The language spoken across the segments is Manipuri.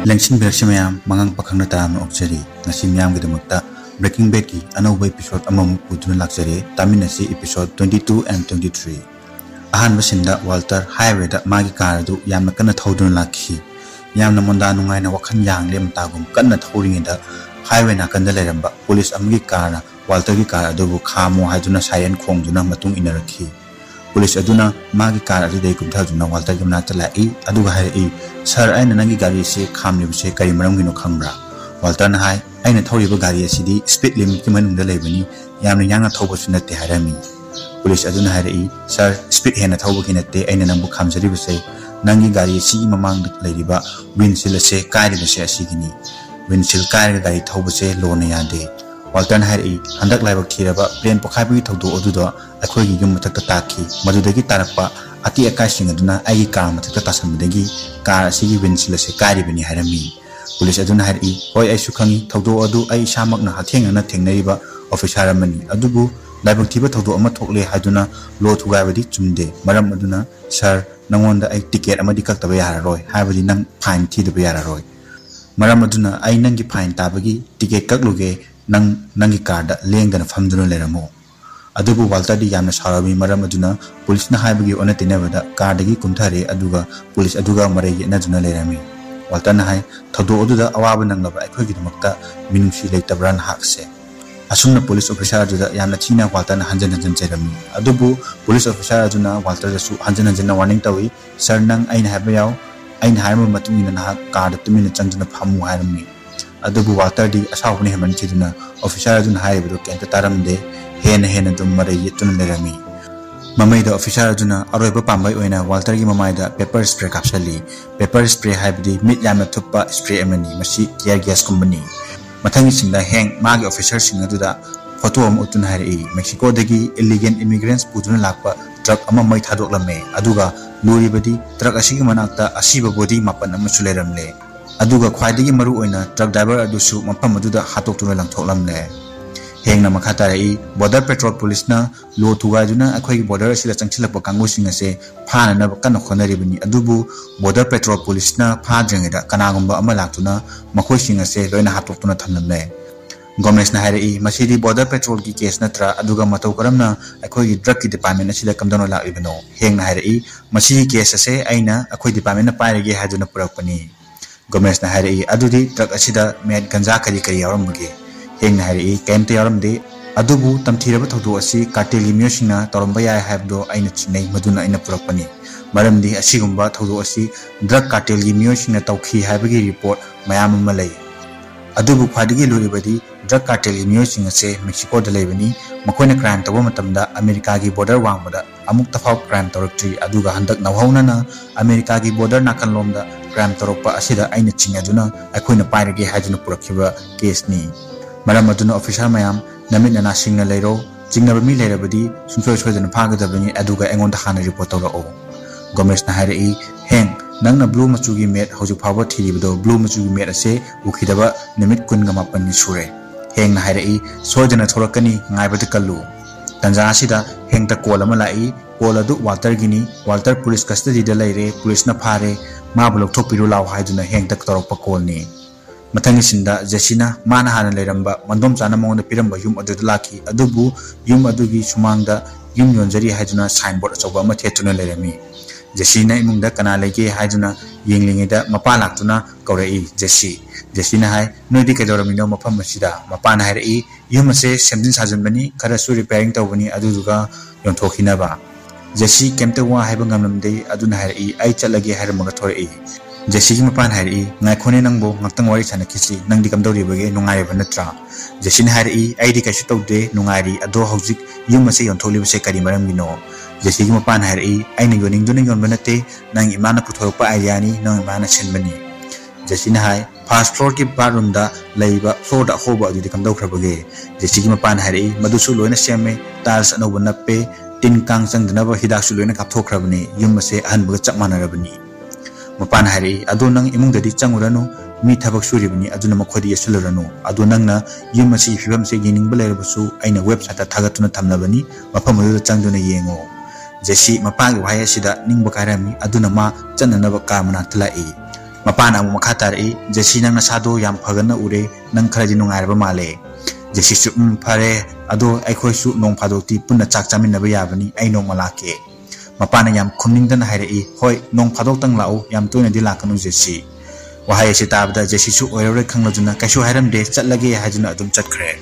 Lengsin Bershimam, Mangang Pakanata Oxeri, Nasimyam with the Mukta, Breaking Becky, another episode among Putun Luxury, Taminasi episode 22 and 23. Ahan Vasinda, Walter, Highway that Magi Karadu, Yamakana Todun Laki, Yamnamonda Nungana Wakan Yang Lim Tagum, Kanat holding in the Highway Nakandaleramba, Police Amgikara, Walter Gikaradu, Kamo, Haduna Sayan Kong, Duna Matung in a key. Police Aduna, Magi Karadu, they could tell Walter Gimatala E, Aduha E. Sir, I nangi gari se kamli se kari marangino kambra. Walter na hai, I na thori ba gari sidi speed limit ki manung dalay bani, yam na yang na thobo sunate harami. Police aduna hai sir, speed hen na thobo kinate, I na nambu kamsari ba se, nangi gari si mamang lady ba, windshield se kari ba se asigini. Windshield kari gari thobo se lo na yade. Walter na hai, handak lai bak thira ba, plane pokabi thodo odudo, akhoi gi yum matak taki, madudagi tarakpa, Ati akai singaduna ai car mathakta tasamdagi car asigi windshield se kari bani harami. Police aduna hari hoi ai sukhangi thodo adu ai samak na hathenga na thengnaiba officer amani adubu laibak thiba thodo ama thokle haduna lo thugai badi chumde maram aduna sir nangonda ai ticket amadi kaktaba yararoi habadi nang fine thidaba yararoi maram aduna ai nangi fine tabagi ticket kakluge nangi car da lengdana famduna leramo. Adubu Walter di yamna sarabi maram aduna police na haibagi ona tinabada kardagi kumthare aduga police aduga maregi na juna lerami. Walter na hai thodo aduda awaba nanglaba aikhogi damakta minungsi leitabran hakse. Asumna police officer aduda yamna thina Walter na hanjan cherami. Adubu police officer aduna Walter da su hanjan warning tawi sir nang aina haiba yaw aina haiba matungina na card tumina chanjuna phamu hairami. Adubu Walter di asawni heman chiduna officer aduna haibadu kenta taramde Hen dum Maray Tun Lerami. Mamay the officer Juna, Aroba Pambai Oina, Walter Mamada, pepper spray capsuli, pepper spray hybrid, mid Yama Tupa, spray emani, Mashi, Kier Gas Company. Matangis in the hang, Magi officers Singaduda, Photo Mutun Hari, Mexico Degi, illegal immigrants Putun Lapa, truck Amamai Tadolame, Aduga, Luri Badi, truck Ashimanata, Ashiba body, Mapan Amasuleramle. Aduga Quadigi Maru Oina, truck driver Adusu, Mapamaduda, Hatok to Lang Tolamle. Heng na makatarai border patrol police na lo tugaiduna akhoi border sila changchilakpa kangusing ase phana na kana khonaribani adubu border patrol police na phadrengeda kanagumba ama laktuna makhoi sing ase loina hatoktuna thamnamle government na harai masidi border patrol ki case natra aduga matau karamna akhoi drug ki department asila kamdano laibano heng na harai masidi case ase aina akhoi department na pairege haduna purakpani government na harai adudi drug asida med ganja kari yaramge Heng hari kem te yaram de adubu tamthiraba thodu asi cartel miosina toromba ya habdo aina chinai maduna aina purakpani maram di asigumba thodu asi drug cartel miosina tawkhi habagi report mayam malai adubu khwadigi luribadi drug cartel miosina se Mexico da lebani makoina crime tawa matamda America gi border wangmada amuk tafau crime torakti aduga handak nawhauna na America gi border nakanlomda crime torokpa asida aina chingaduna akoina pairage hajuna purakhiba case ni Madam Aduna officer mayam, Namit and Ashing Lero, Jingna Mi Lerabadi, Sunsoy and Pagadabini, Aduga and on the Hana report o. Gomez Nahari, Heng, Nanga Blue Machugi met, Hoju Power Tilido, Blue Machugi met a say, Ukidaba, Namit Kungamapan Sure. Heng Nahari, Sojan at Horakani, Naibatalu. Tanzasida, Heng the Kola Malai, Kola du Walter Guinea, Walter Police Custody de Lere, Police Napare, Marble Topirula Hyduna Heng the Toropacolni. Matangisinda Jessina mana hana leramba mandom chana monda piramba yum adudlaki adubu yum adugi sumangda yum yonjari haiduna signboard achoba ma thetuna lerami Jessina imungda kana lege haiduna yenglingeda mapa laktuna kaurei Jessina hai noidi kedoramino mafam masida mapa na hai yum ase semdin sajanbani khara su repairing tawbani aduduga yonthokina ba Jessi kemte wa haiba ngamlamde aduna hai ai chalage haramaga thorei Jessy Mapan Hari, Nakone Nambo, Natang Wari Sanakisi, Nandi Kamdori Bage, Nungai Vanatra. Jessin Hari, Id Kashito de, Nungari, Ado Hauzik, Yumase on Toli Sekari Maramino. Jessy Mapan Hari, I know yoning doing on Benate, Nang Imana Putopa Ayani, no Imana Chenbani. Jessin High, past floor keep barunda, labor, floor the hoba di Kamdokra Bage. Jessy Mapan Hari, Madusu Luna Seme, Tals and Ovanape, Tin Kang Sang the Nava Hidasuluna Kaptokrabani, Yumase and Butchakmana Rabani. Mapan hari adonang imung dadi changurano mi thabak suribani aduna makhodi yasulurano adonangna yumasi fibam se gining balerbasu aina website ta thagatuna thamnabani mafam aduda changduna yengo Jessy mapagi wahaya sida ningba karami aduna ma chananaba kamana thlai Mapana amu makha tarai Jesse nang nasado yam phagana ure nang khara di nungairba male Jesse su phare ado aikhoi su nong phadokti punna chak chaminaba yabani ai nong malake Mapana yam khumningdan hairai hoi nong phadok tang lau yam toina di lakanu Jesse wahai se tabda Jesse su oirore khanglajuna kaisu hairam de chatlage hajuna adum chakre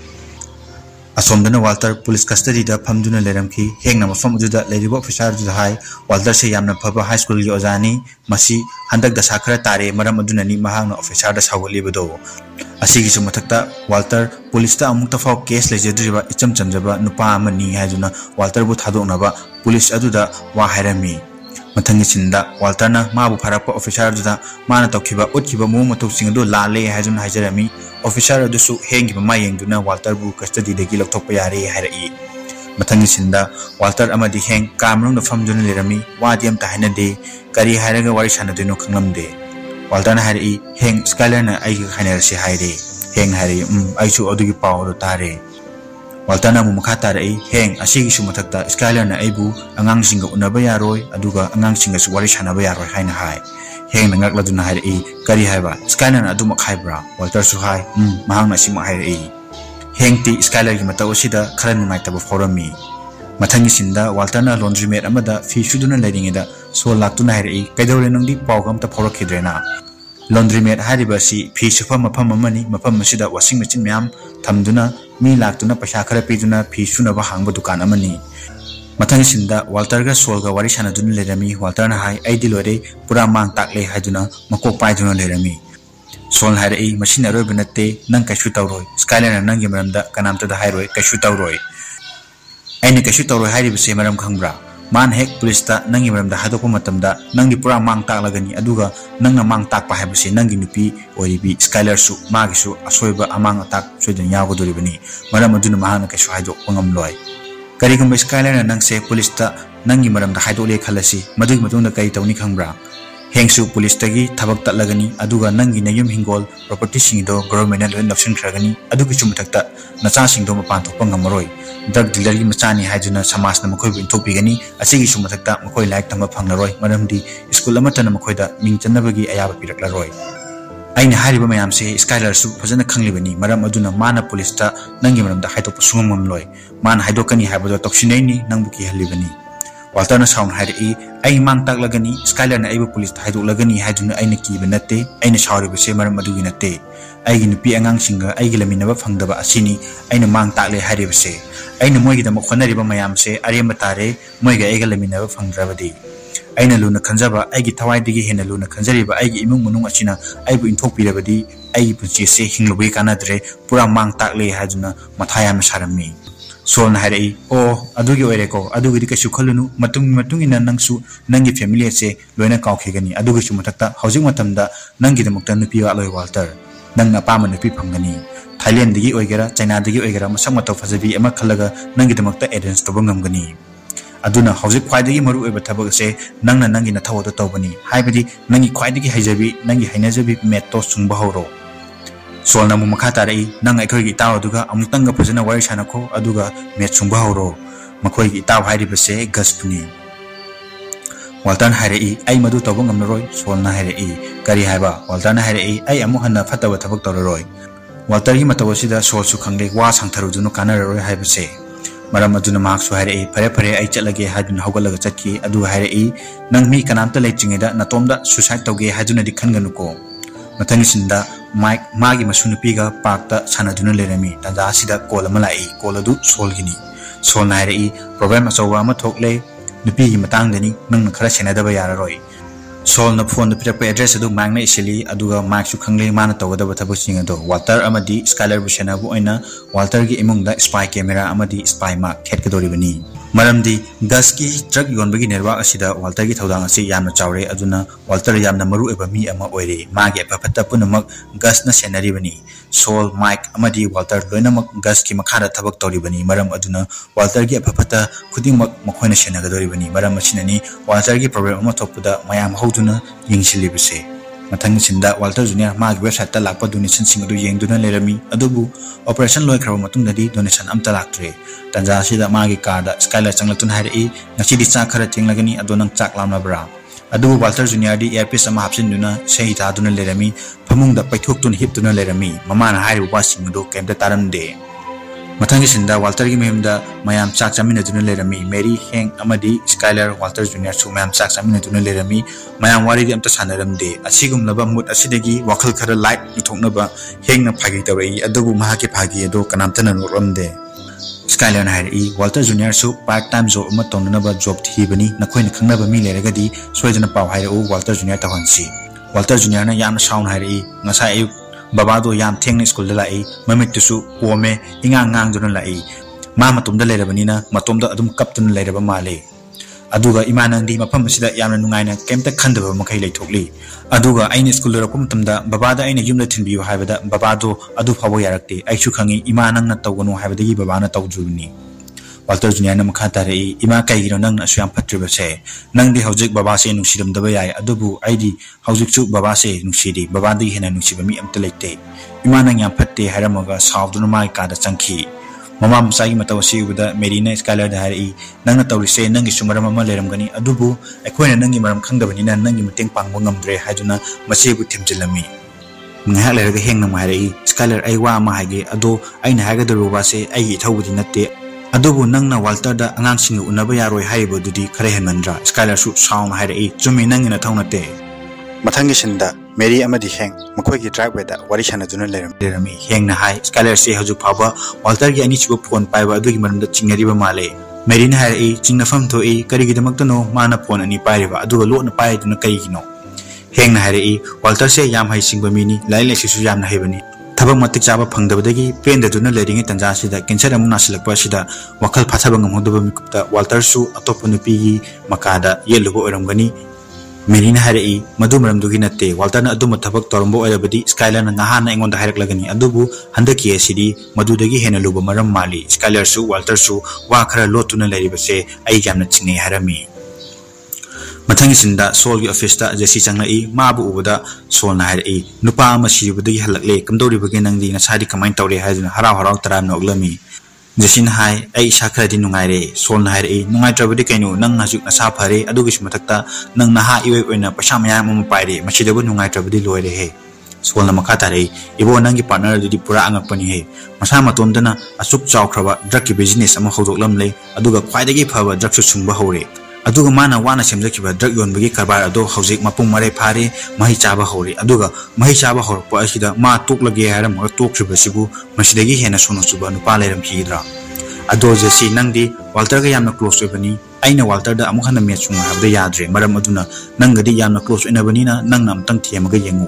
Asomdana Walter police custody da phamduna leramki hengna mafam ujuda leribo officer ju hai Walter se yamna phaba high school gi ojani masi handak da sakhara tare maram aduna ni mahangna officer da sawali bedo asigi su mathakta Walter police ta amukta fau case lejedriba icham chamjaba nupa amani hajuna Walter bu thadokna ba police aduda wa hairami mathangi sinda Walter na mabu pharakpa officer juda mana tokhiba utkiba mu matuk singdo lale hajun hajarami officer adusu hengi ma yengduna Walter bu custody degi lokthokpa yare hairai mathangi sinda Walter amadi heng kamrung na famduna lerami wadiam ta hainade kari hairaga wari sanaduno khanglamde Walter na hairai heng Skyler na ai khainarasi haire heng haire aichu adugi paw do tare Walter na mumukha tarai heng asigi su mathakta Skyler na aibu angang singa unaba yaroi aduga angang singa su wari sanaba yaroi haina hai heng na ngakladuna hairai kari haiba Skyler na aduma khaibra Walter su hai mahang na sima hairai heng ti Skyler gi mataw sida khara nungai taba forami mathangi sinda Walter na laundry maid amada fi suduna leiringeda so laktuna hairai kaidore nangdi pawgam ta phorokhidrena laundry maid hariba si fi sufa mafam amani mafam masida washing machine myam thamduna mi laktuna paisa khara piduna fi sunaba hangba dukan amani mathangi sinda Walter ga solga wari sanaduna lerami Walter na hai ai dilore pura mang takle haiduna makok paiduna lerami sol harai machine aroi banate nang kaisu tawroi Skyler na nangi maramda kanamta da hairoi kaisu tawroi aini kaisu tawroi hariba se maram khangbra man hek police ta nangi maramda hadokpa matamda nangdi pura mang taklagani aduga nangna mang takpa haibase nangi nupi oribi Skyler su magi su asoiba amang atak soidan yagodoribani maram aduna mahana kaisu haidokpa ngamloi karigumba Skyler na nangse police ta nangi maramda haidole khalasi madugi matungda kai tawni khangbra hengsu police tagi thabak tatlagani aduga nangi nayum hingol property singdo government na loin lapsin khragani adugi chumthakta nacha singdo mapan thokpa ngamaroi drug dealer gi machani haijuna samas na makhoi intopigani asigi sumthakta makhoi like tamba phanglaroi maramdi school amata na makhoi da mingchanabagi ayaba piraklaroi aina hariba mayam se Skyler su fazana khanglibani maram aduna mana police ta nangi maramda haitokpa sungmam loi man haidokani haibado toksinai ni nangbuki halibani Walter na sound hairi ai mang taklagani Skyler na aibu police haidolagani haiduna aina kiba natte aina shawriba se maram adugi natte aigi nupi angang singa aigi laminaba phangdaba asini aina mang takle hairiba se aina moigi da makhonariba mayam se aremba tare moiga aiga laminaba phangdrabadi aina luna khanjaba aigi thawai digi hena luna khanjariba aigi imung munung achina aibu inthokpirabadi aigi punchi se hinglobai kanadre pura mang takle haiduna mathayam sarami Sol na harai o adugi oireko adugi di kasu khalunu matung ina nangsu nangi family se loina kawkhegani adugi su matakta housing matamda nangi damukta nupi wa loi Walter nangna pama nupi phangani Thailand digi oigera China digi oigera masang mataw fajabi ama khalaga nangi damukta arrange toba ngamgani aduna housing khwaidagi maru oiba thabak se nangna nangi na thawodo tawbani haibadi nangi khwaidagi haijabi nangi hainajabi metto sungba horo Sol na mumakha tarai nang aikhoi gi taw aduga amutanga phajana wari sanako aduga met sungba horo makhoi gi taw hairi base gaspuni Walter hairi ai madu tawbang amroi sol na hairi kari haiba Walter na hairi ai amu hanna fatawa thabak tawroi Walter gi matawasida sol su khangle wa sangtharu junu kanaroi haibase maram aduna mak su hairi pare ai chalage hadun hogalaga chakki aduga hairi nang mi kanamta leichingeda natomda suicide tawge haduna di khanganuko mathangi sinda Mike magi masunupiga parkta sanaduna lerami tanda sida call ama lai call adu solgini sol na rai problem asawa ma thokle nupi gi matang dani nang khara senadaba yararoi sol na phone da pirak address adu mangna isili aduga mark su khangle mana tawada bathabu singa do Walter amadi Skyler bu senabu oina Walter gi imungda spy camera amadi spy mark khetkadori bani maramdi gaski truck yonbagi nerwa asida Walter gi thodang asi yamna chawre aduna Walter yamna maru eba mi ama oire magi apapata punamak gas na senari bani Sol Mike amadi Walter loinamak gas ki makhara thabak tori bani maram aduna Walter gi apapata khudingmak makhoina senagadori bani maram achinani Walter gi problem ama thokpuda mayam hoduna yingsilibase mathang sinda Walter Junior magi website ta lakpa donation sing adu yengduna lerami adubu operation loi khraba matungdadi donation amta laktre tanja sida magi car da Skyler changlatun hairi ngasi di cha khara thinglagani adonang chak lamna bra अदुबु वाल्टर जूनियर दी एयरपीस अमा हापसिनदुना सही तादुना लेरमी फमुंगदा पैथोक्तुना हिपतुना लेरमी ममाना हारिबु वासिंग अदु केमता तारमदे मथंगी सिंदा वाल्टर की मेमदा मयाम चाक चामिनदुना लेरमी मेरी हेंग अमदी स्काइलर वाल्टर जूनियर सु मयाम चाक चामिनदुना लेरमी मयाम वारिदि अमता सानरमदे असिगुमलबा मुद असिदगी वखल खरा लाइट निथोकनबा हेंगना फागी तवरई अदुबु महाके फागी अदो कनामतना नोरमदे स्काइलर हाइरई वाल्टर जूनियर सु पार्ट टाइम जॉब अमा तोंननबा जॉब थीबनी नखोइन खंगनबा मी लेरगदी सोयदना पाव हाइरउ वाल्टर जूनियर तहनसी वाल्टर जूनियर ना याम साउन हाइरई ngasa ayu babado yam thengna school da lai mamit tusu pome ingang ngang jona lai ma matum da lerabani na matum da adum kaptun leraba male aduga imanang di mafam sida yamna nungaina kemta khandaba makai leithokli aduga aina school da rakum tamda babada aina yumla thinbiu haibada babado adu phabo yarakte aichu khangi imanang na tawganu haibadagi babana tawjubni Walter Junior मखा तारे इमा कईगिनो नंग असुयाम फट्रिबसे नंगदी हौजिक बाबा से नुसिरमदबा याय अदुबु आइदी हौजिकसु बाबा से नुसिदी बाबादी हेना नुसिबा मी अमता लेते इमा नंग याम फट्टे हारमगा सावदुना माय कादा चंखी ममा मसागी मतवसी उबदा मेरीना स्काइलर दा हारी नंगना तौरिसे नंगी सुमरम अमा लेरमगनी अदुबु अखोयना नंगी मरम खंगदबनिना नंगी मतेंग पांगबा ngамद्रे हाजुना मसेबु थिमजिलमी ngah lerga hengna marai Skylar ai wa ma hage ado aina haga daruba se ai ithawudi natte अदुबु नंगना वाल्टर दा अंगांसिंग उनबा यारोय हाइबो दुदी खरे हेनमंद्रा स्काइलर सु साउन हाइरई जुमी नंगिना थौनते मथंगी सिंदा मेरी अमदी हेंग मखोयगी ड्राइव दा वारी छाना जुन लेरमी हेंगना हाई स्काइलर से हजु फाबा वाल्टर गी अनि चिबो फोन पाइबा अदुगी मरमदा चिंगरिबा माले मेरी ना हाइरई चिंगनफम थोई करिगिदमक्तनो माना फोन अनि पाइरिबा अदुगा लोना पाइदुना करिगिनो हेंगना हाइरई वाल्टर से याम हाइ सिंगबा मिनी लाइले सिसु यामना हाइबनी थबक मतिक चाबा फंगदबदगी पेंददुना लेरिंगे तंजासिदा कैंसर अमु नासिलकपासिदा वखल फाथबा ngमहोदबा मिकुप्ता वाल्टर सु अतोप नुपीगी मकादा येलुबो ओरमगनी मेरीना हारई मदु मरमदुगी नते वाल्टर ना अदुम थबक तोरमबो ओरबदी स्काइलर ना ngahana इंगोंदा हारकलगनी अदुबु हंदकी एसिदी मदुदगी हेना लुबो मरम माली स्काइलर सु वाल्टर सु वा खरा लोतुना लेरिबसे आई यामना चिंगे हारमी मथंगी सिंदा सोल की ऑफिस ता जेसी चंगलाई माबु उबदा सोल ना हारई नुपा अमा सिबदगी हलकले कमदौरिबगे नंगदी नसादी कमाइन तौरे हायजुना हराव हराव तराम नोगलमी जेसिन हाय आई साखरादी नुंगाइरे सोल ना हारई नुंगाइत्रबदी कैनो नंग हजुक नसा फरे अदुगिस मथक्ता नंग नहा इवे ओइना पैसा मयाम अमा पाइरे मसिदबु नुंगाइत्रबदी लोइरे हे सोल ना मखा तारे इबो नंगी पार्टनर दुदी पुरा अंगपनी हे मसा मतोंदना अचुक चावख्रबा ड्रग की बिजनेस अमा होदोकलमले अदुगा ख्वाइदगी फबा ड्रग सु सुंबा हौरे अदुगा माना वाना सेमजखिबा ड्रग योनबगी कारबार अदो हौजिक मपुंग मरे फारे मही चाबा हौरे अदुगा मही चाबा हौरपा असिदा मा तोकलगे हारम तोकख्रिबसिबु मसिदगी हेना सोनो सुबा नुपा लेरम खिद्रा अदो जेसी नंगदी वाल्टर गा यामना क्लोज ओइबनी आइना वाल्टर दा अमुक हना मेचुंग हाबदे याद्रे मरम अदुना नंगदी यामना क्लोज ओइनबनिना नंगना अमतंग थियमगा येंगु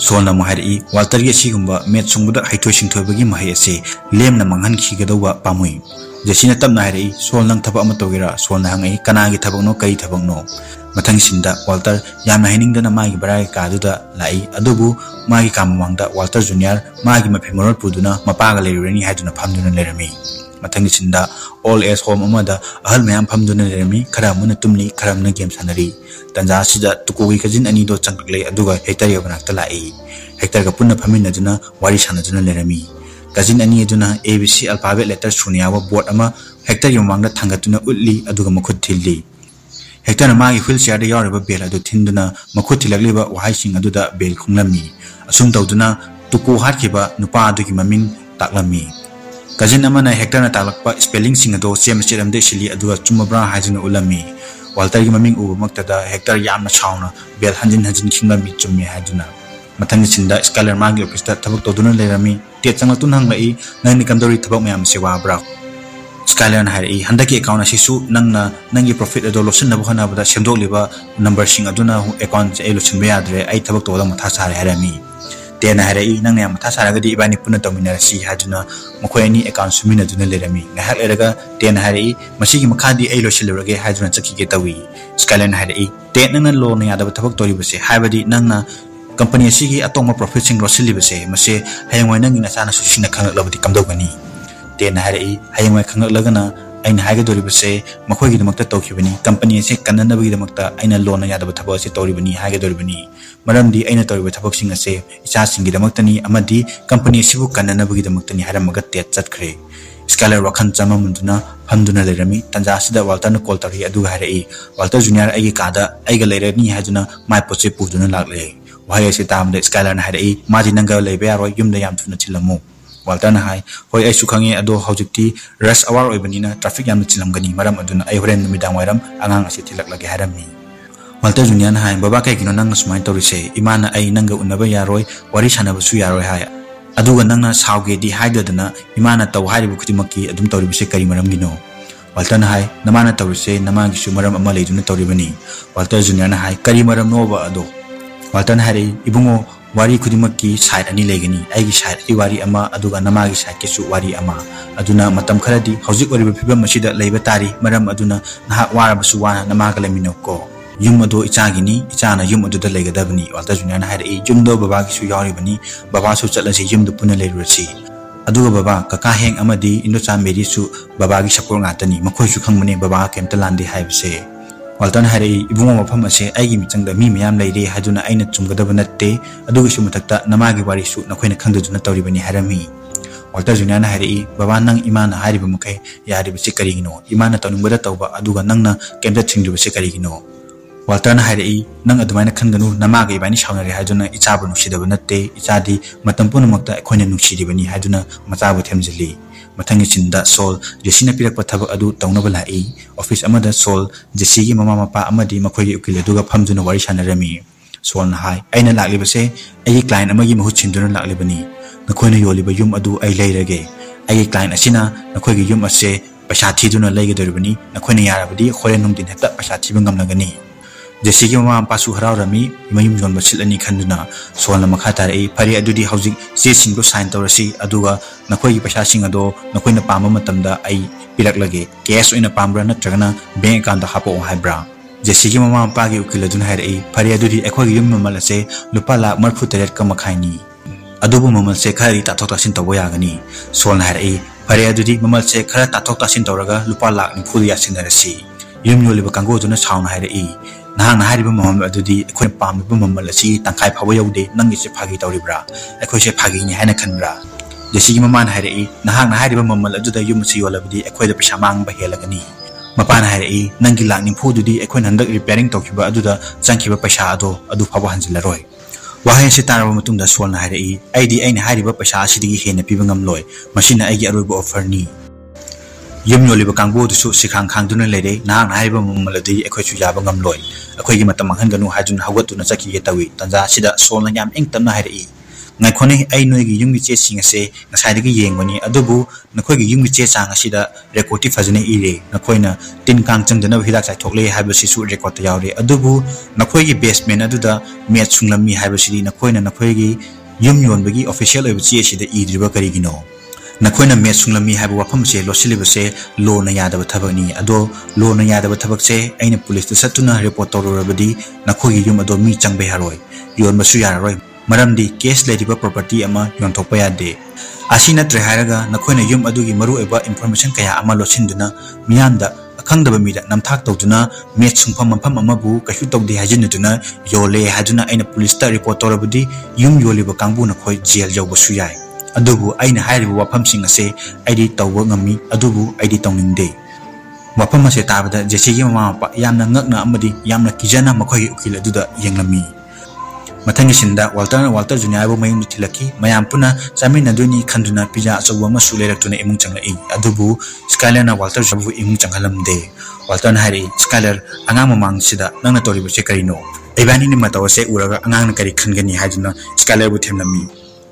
सोलना मुहारी वाल्टर गे सिगुंबा मेचुंगबदा हाइथोय सिंथोयबगी मही असे लेमना मंगहन खिगदौबा पामुई जेसिना तबना हारई सोल नंग थबक अमा तोगेरा सोलना हंगई कनागी थबकनो कई थबकनो मथंग सिंदा वाल्टर यामना हाइनिंगदना मागी बराई कादुदा लाई अदुबु मागी कामवांगदा वाल्टर जूनियर मागी मफेमोरल पुदुना मपागा लेरनी हाइदुना फामदुना लेरमी मथंग सिंदा ऑल एज होम अमदा अहल मयाम फामदुना लेरमी खरा मुना तुमनी खरामना गेम सानरी तंजा सिदा तुकोगी कजिन अनि दो चंगले अदुगा हेक्टर यबनाक्ता लाई हेक्टर का पुन्ना फामिनदुना वारी सानदुना लेरमी कजिन अनि अदुना ABC अल्फाबेट लेटर सुनियावा बोर्ड अमा हेक्टर यमवांगदा थांगतुना उल्ली अदुगा मखुत थिल्ली हेक्टर मागी व्हील चेयर दा यारबा बेल अदु थिंदुना मखुत थिलकलिबा वाहाइसिंग अदुदा बेल खुंगलमी असुम तौदुना तुको हाटखिबा नुपा अदुगी ममिंग ताकलमी कजिन अमना हेक्टर ना तालकपा स्पेलिंग सिंग अदो सेम चेरमदे सिली अदुगा चुमब्रा हाइजुना उलमी वाल्टर की ममिंग उबा मक्तदा हेक्टर यामना छाउना बेल हंजिन हंजिन खिंगलमी चुम्मी हाइजुना मथंग सिंदा स्काइलर मागी ऑफिस ता थबक तौदुना लेरमी टेट चंगतुन हंगलाई नंगनि कमदोरी थबक मयाम से वाब्रा स्काइलर हारई हंदकी अकाउंट असिसु नंगना नंगी प्रॉफिट अदो लोसनबो हनाबदा सेमदोकलिबा नंबर सिंग अदुना अकाउंट से लोसनबे याद्रे आई थबक तौदा मथा सारे हारमी तेन हारई नंगना मथा सारगदी इबानी पुना तमिनारसी हाजुना मखोयनी अकाउंट सुमिनदुना लेरमी ngahak lerega ten हारई मसिगी मखादी आई लोसिलरगे हाजुना चखिगे तवी स्काइलर हारई तेन नंगना लो ने यादब थबक तोरिबसे हाबदी नंगना कंपनी असिगी अतोंग प्रॉफिट सिंग लोसिलिबसे मसे हयंगय नंगी नसाना सुसिना खंगलबदी कमदोगनी तेन हारई हयंगय खंगलगना ꯑꯩꯅ ꯍꯥꯏꯒꯗꯧꯔꯤꯕꯁꯦ ꯃꯈꯣꯏꯒꯤꯗꯃꯛꯇ ꯇꯧꯈꯤꯕꯅꯤ ꯀꯝꯄꯅꯤ ꯑꯁꯤ ꯀꯟꯅꯅꯕꯒꯤꯗꯃꯛꯇ ꯑꯩꯅ ꯂꯣꯟꯅ ꯌꯥꯗꯕ ꯊꯕꯛ ꯑꯁꯤ ꯇꯧꯔꯤꯕꯅꯤ ꯍꯥꯏꯒꯗꯧꯔꯤꯕꯅꯤ ꯃꯔꯝꯗꯤ ꯑꯩꯅ ꯇꯧꯔꯤꯕ ꯊꯕꯛꯁꯤꯡ ꯑꯁꯤ ꯏꯆꯥꯁꯤꯡꯒꯤꯗꯃꯛꯇꯅꯤ ꯑꯃꯗꯤ ꯀꯝꯄꯅꯤ ꯑꯁꯤꯕꯨ ꯀꯟꯅꯅꯕꯒꯤꯗꯃꯛꯇꯅꯤ ꯍꯥꯏꯔꯝꯃꯒ ꯇꯦꯠ ꯆꯠꯈ꯭ꯔꯦ ꯁ꯭ꯀꯥꯏꯂꯔ ꯋꯥꯈꯜ ꯆꯃꯝꯅꯗꯨꯅ ꯐꯝꯗꯨꯅ ꯂꯩꯔꯝꯃꯤ ꯇꯟꯖꯥ ꯑꯁꯤꯗ ꯋꯥꯜꯇꯔꯅ ꯀꯣꯜ ꯇꯧꯔꯛꯏ ꯑꯗꯨꯒ ꯍꯥꯏꯔꯛꯏ ꯋꯥꯜꯇꯔ ꯖꯨꯅꯤꯌꯔ ꯑꯩꯒꯤ ꯀꯥꯗ ꯑꯩꯒ ꯂꯩꯔꯅꯤ ꯍꯥꯏꯗꯨꯅ ꯃꯥꯏ ꯄꯣꯠꯆꯩ ꯄꯨꯗꯨꯅ ꯂꯥꯛꯂꯦ ꯋꯥꯍꯩ ꯑꯁꯤ ꯇꯥꯕꯗ ꯁ꯭ꯀꯥꯏꯂꯔꯅ ꯍꯥꯏꯔꯛꯏ ꯃꯥꯗꯤ ꯅꯪꯒ ꯂꯩꯕ ꯌꯥꯔꯣꯏ ꯌꯨꯝꯗ ꯌꯥꯝ ꯊꯨꯅ ꯊꯤꯜꯂꯝꯃꯨ ꯋꯥꯜꯇꯔꯅ ꯍꯥꯏ ꯍꯣꯏ ꯑꯩꯁꯨ ꯈꯪꯉꯦ ꯑꯗꯣ ꯍꯧꯖꯤꯛꯇꯤ ꯔꯁ ꯑꯋꯥꯔ ꯑꯣꯏꯕꯅꯤꯅ ꯇ꯭ꯔꯥꯐꯤꯛ ꯌꯥꯝꯅ ꯆꯤꯜꯂꯝꯒꯅꯤ ꯃꯔꯝ ꯑꯗꯨꯅ ꯑꯩ ꯍꯣꯔꯦꯟ ꯅꯨꯃꯤꯗꯥꯡꯋꯥꯏꯔꯝ ꯑꯉꯥꯡ ꯑꯁꯤ ꯊꯤꯜꯂꯛꯂꯒꯦ ꯍꯥꯏꯔꯝꯃꯤ वाल्टर जूनियर हाय बाबा कईगिनो नंग सुमाइन तौरिसे इमाना आई नंग उन्नबा यारोय वारी सानबसु यारोय हाय अदुगा नंगना सावगेदी हायददना इमाना तौ हारिबु खुदिमक्की अदुम तौरिबसे करी मरमगिनो वाल्टर हाय नमाना तौरिसे नमागिसु मरम अमा लेदुना तौरिबनी वाल्टर जूनियर हाय करी मरम नोबा अदो वाल्टर हाय इबुंगो वारी खुदिमक्की साइड अनि लेगनी आइगी साइड की वारी अमा अदुगा नमागी साइड केसु वारी अमा अदुना मतम खरदी हौजिक ओरिबा फिबम मसिदा लेबा तारी मरम अदुना नहा वारबसु वाना नमागा लेमिनो को युम अदो इचागिनी इचाना युम अदुदा लेगदबनी वाल्टर जूनियर हाय युमदो बाबागिसु यारिबनी बाबासु चलसी युमदो पुना लेरुरसी अदुगा बाबा कका हेंग अमदी इनोचा मेरीसु बाबागी सपोर्ट ngaतनी मखोइसु खंगमने बाबा केमता लांदे हायबसे वाल्टर हाय इबुंगो मफम असे आइगी मिचंग मी मयाम लेरे हादुना आइना चुंगदब नत्ते अदुगिसु मथक्ता नमागी वारिसु नखोइना खंगदुना तौरिबनी हारमी वाल्टर जूनियर हाय बाबा नंग इमाना हारिबा मखै यारिबसे करिगिनो इमाना तनुंगदा तौबा अदुगा नंगना केमता थिंगदुबसे करिगिनो वाल्टर हाय नंग अदुमाइना खनगनु नमागे इबानी सावनरे हादुना इचाबु नुसिदब नत्ते इचादी मतम पुनमक्ता अखोइना नुसिदिबनी हादुना मचाबु थेमजली मथंगी चिंदा सोल जेसीना पिरकपा थबक अदु तौनब लाई ऑफिस अमदा सोल जेसीगी ममा मपा अमदी मखोइगी उकिल अदुगा फमजुना वारी सानरमी सोल हाय आइना लाक्लिबसे आइगी क्लाइंट अमगी महु छिंदुना लाक्लिबनी नखोइना योलिबा युम अदु आइ लेरगे आइगी क्लाइंट असिना नखोइगी युम असे पैसा थीदुना लेगदोरिबनी नखोइना यारबदी होरेन नुंदिन हेक्ता पैसा थीबा ngamnagani जेसीगी ममा पासु हरावरमी मयुम जोन बसिलनी खंदुना सोलना मखा तारई फरे अदुदी हौजिक जे सिंगो साइन तौरसी अदुगा नखोइगी पैसा सिंग अदो नखोइना पामा मतमदा आई पिरकलगे cash ओइना पामब्रा नत्रगना bank account हापो हाइब्रा जेसीगी mama Pagi उकिल अदुना हारई फरे अदुदी अखोइगी युम ममलसे लुपा लाख 43 का मखाइनी अदुबु ममलसे खरी ताथोक तासिन तौबो यागनी सोलना हारई फरे अदुदी ममलसे खरा ताथोक तासिन तौरगा लुपा लाख 40 यासिनरसी युम योलिबा कांगोदुना साउना हारई नहांगना हारिबा ममल अदुदी अखोइ पामिबा ममल असि तंखाइ फाबो यौदे नंगिसे फागी तौरिब्रा अखोइसे फागिनि हायना खनब्रा जेसीगी ममान हारई नहांगना हारिबा ममल अदुदा युमसि योलबदी अखोइदा पैसा मांगबा हेलगनी मपान हारई नंगी लाख 40 दुदी अखोइना हंदक रिपेयरिंग तौखिबा अदुदा चंखिबा पैसा अदु फाबो हंजिलरोय वाहै से तारबा मतुंगदा सोलना हारई आइदी आइना हारिबा पैसा असिदगी हेना पिबा ngamloi मसिना आइगी अरोइबा ऑफरनी युम योलिबा कांगबोदुसु सिखांग खांगदुना लेरे नांग हारिबा ममलदी अखोइसु याबा ngamloi अखोइगी मतम मंगनगनु हाजुन हवगतुना चकिगे तवी तंजा सिदा सोलना याम इंगतमना हारई ngaikhone ai noigi yumgi che singase ngasai gi yengoni adubu nakhoigi yumgi che chang asida record fajane ire nakhoina tin kang changdana hidak sai thokle haibasi su record ta yaure adubu nakhoigi basement aduda met sunglami haibasi nakhoina nakhoigi yum yonbagi official oiba che sida idriba karigino nakhoina met sunglami haiba wafam se losilibase lo na yadaba thabani ado lo na yadaba thabak se aina police ta satuna report tawrabadi nakhoigi yum ado mi changbe haroi yonbasu yararoi मरमदी केस लेरिबा प्रॉपर्टी अमा योंथोपा यादे आसी नत्रे हायरगा नखोइना युम अदुगी मरु एबा इंफॉर्मेशन कया अमा लोसिनदुना मियानदा अखंगदबा मीदा नमथाक तौदुना मेट सुंफम मफम अमाबु कशु तौदे हाजिनदुना योले हाजुना आइना पुलिस ता रिपोर्ट तौरबदी युम योलिबा कांगबु नखोइ जेल जौबसु याय अदुबु आइना हायरिबा वफम सिंग असे आइदी तौबा ngami अदुबु आइदी तौनिंगदे वफम असे ताबदा जेसीगी ममा यामना ngakna amadi yamna kijana मखोइ उकिल अदुदा येंगलमी मथंगी सिंदा वाल्टर जूनियर बो मयुम थिलकी मयाम पुना चामिनदुनी खंदुना पिजा अचौबा मा सुलेरक्तुना इमुंग चंगई अदुबु स्काइलर ना वाल्टर जबु इमुंग चंगलमदे वाल्टर हारि स्काइलर अंगाम ममांग सिदा नंगना तोरिबसे करिनो एबानी नि मतवसे उरगा अंगांग करि खनगनी हाजुना स्काइलर बु थेमलमी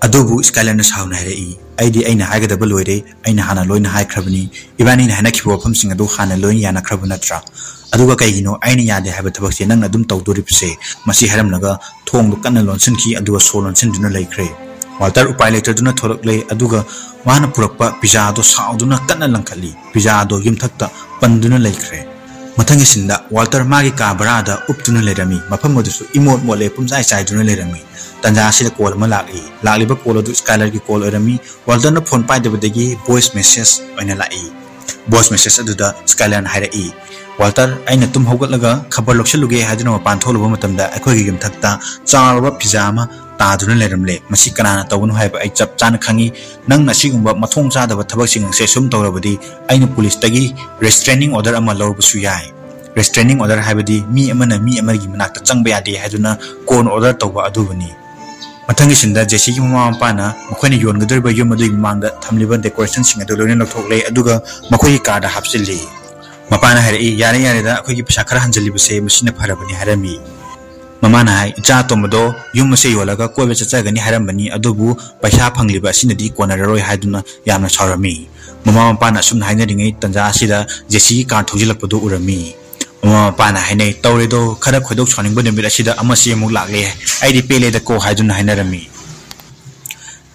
अदुबु स्काइलर ना साउना हारि आइदी आइना हागदब लोइरे आइना हाना लोइना हाइख्रबनी इबानी ना हाना खिबो फमसिंग अदु हाना लोइन याना खरबु नत्रा अदुगा कईगिनो आइना यादे हाबा थबकसे नंग अदुम तौदोरिबसे मसी हरमनगा थोंग कन्ना लोनसनखी अदुगा सोलोनसनदुना लैख्रे वाल्टर उपाय लेटरदुना थोरकले अदुगा वाना पुरकपा पिजा दो साउदुना कन्ना लंखली पिजा दो युमथक्ता पंदुना लैख्रे मथंगी सिंदा वाल्टर मागी का बरादा उपतुना लेरमी मफम मदुसु इमोट मोले पुमजाय चाइदुना लेरमी तंजा सिदा कॉल मा लाक्लिबा कॉल अदु स्काइलर की कॉल ओरमी वाल्टर न phone पाइदबदगी voice message ओइना lie voice message aduda Skyler harai Walter aina tum hogatlaga khabar loksaluge hadina mapan tholuba matamda akhoi gi thakta charba pijama taduna leramle masi kanana tawunu haiba ai chap chan khangi nang na sigumba mathong cha daba thabak sing se sum tawrabadi aina police tagi restraining order ama lawbusu yai restraining order haibadi mi amagi manakta changba yade haduna kon order tawba adubani mathangi sinda jesi gi mama pana makhoni yon gadurba yum adu mangda thamliba decoration sing adu loine lathokle aduga makhoi card hapsili mapana harai yare da akhoi gi pasa khara hanjali buse masina pharabani harami Mamana hai cha tomado yum se yolaga kobe chacha gani harambani adubu paisa phangliba sinadi konararoi haiduna yamna chawrami mama pana sum haina ringai tanja asida jesi ka thojilakpadu urami mama pana hainai tawredo khara khodok chhaningba dembil asida amasi amuk lagle aidi pele da ko haiduna hainarami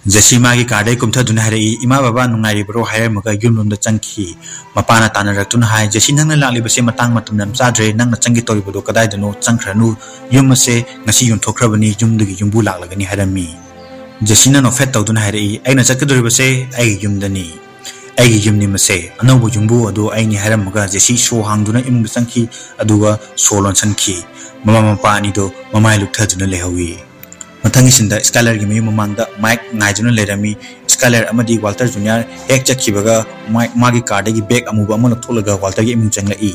Jasima ki kadai kumtha duna harai ima baba nungai bro hair maga yumlum da changki mapana tanaratun hai jasi nangna lakli base matang matum nam chadre nangna changi tori bodo kadai dano changkhranu yum se ngasi yum thokhrabani yum dagi yumbu laklagani harami jasina no fet tawduna harai aina chakadori base ai yum dani ai yum ni mase anobu yumbu ado ai ni haram maga jasi so hangduna imung changki aduga solon chanki mama mapa ni do mama luktha duna lehawi Mathangi sinda Skyler gi mayu mamangda Mike ngaijuna lerami Skyler amadi Walter Junior ek chakhibaga Mike magi card gi bag amuba amana tholaga Walter gi imung changla I